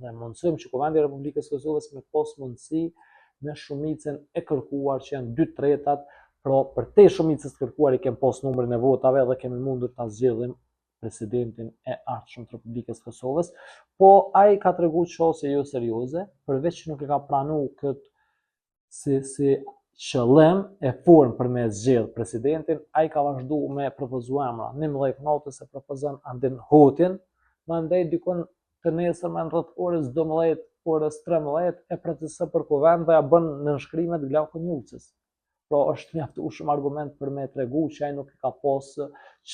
dhe mundsojmë që Kuvendi i Republikës së Kosovës me pas mundësi me shumicën e kërkuar që janë 2/3, pra për te shumicës të kërkuar i kemi pas numrin e votave dhe kemi mundur ta zgjedhim presidentin e ardhshëm të Republikës së Kosovës, po ai ka treguar çështje jo serioze, përveç që nuk e ka pranuar këtë si qëllim e formë për me zgjedh presidentin, ai ka vazhduar me propozu emra. 11 natës e propozon Andin Hotin, mandej dikon të nesërmen rreth orës 12, orës 13 e proceson për Kuvend dhe ja bën nënshkrimet Glauku Njucës. Pra është mjaftueshëm argument për me tregu që ai nuk ka pas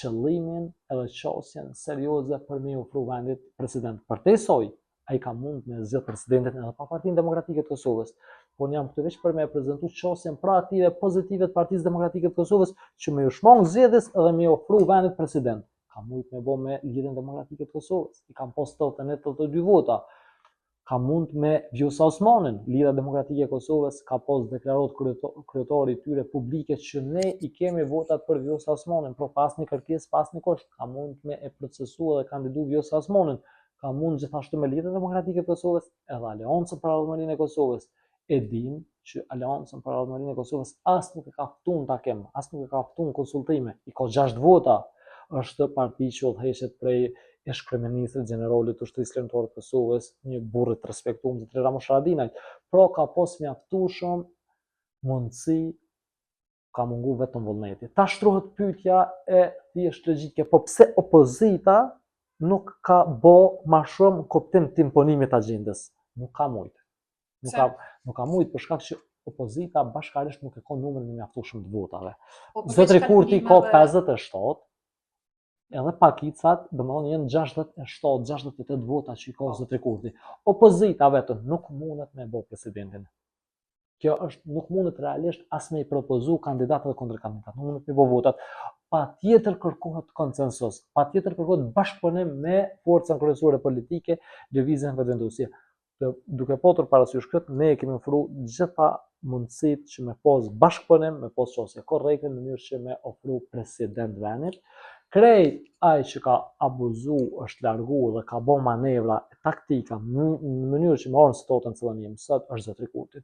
qëllimin edhe qasjen serioze për me ofru vendit president. Për te soj, ai ka mund me zgjedh presidentin edhe pa Partinë Demokratike të Kosovës. Po jam këtu veç për me prezantu qasjen proaktive pozitive të Partisë Demokratike të Kosovës që me ju shmong zgjedhjes edhe me ofru vendit president. Ka mund me bo me Lidhjen Demokratike të Kosovës. I kam pas 81-82 vota. Ka mund me Vjosa Osmanin. Lidhja Demokratike e Kosovës ka pas deklarat kryetari i tyre publike që ne i kemi votat për Vjosa Osmanin, por pas një kërkesë, pas një kusht. Ka mund me e procesu dhe kandidu Vjosa Osmanin. Ka mund gjithashtu me Lidhjen Demokratike të Kosovës edhe Aleancën për Ardhmërinë e Kosovës. E dim që Aleancën për Ardhmërinë e Kosovës as nuk e ka ftun takim, as nuk e ka ftun konsultime. I ka 6 vota. Është parti që udhëheqet prej ish kryeministrit generalit të Ushtrisë Lëndore të Kosovës, një burrë të respektuar të Tira Ramush Haradinaj, pra ka pas mjaftueshëm mundësi, ka mungu vetëm vullneti. Ta shtrohet pyetja e thjesht logjike, po pse opozita nuk ka bë më shumë kuptim të imponimit të agjendës? Nuk ka mujt. Nuk ka mujt për shkak që opozita bashkarisht nuk e ka numrin e mjaftueshëm të votave. Zotri Kurti ka 57, edhe pakicat, domethënë janë 67-68 vota që i ka Zotri Kurti. Opozita vetëm nuk mundet me bë presidentin. Kjo është nuk mundet realisht as me i propozu kandidat dhe kundërkandidat, nuk mundet me bë votat. Patjetër kërkohet konsensus, patjetër kërkohet bashkëpunim me forcën kryesore politike, lëvizjen vendosje. Duke patur parasysh këtë, ne kemi ofruar gjitha mundësitë që me pas bashkëpunim, me pas çështje korrekte në mënyrë që me ofru president vendit. Krejt ai që ka abuzu, është largu dhe ka bë manevra taktika në mënyrë që me orën së totën cëllën jemi sot, është Zotri Kurti.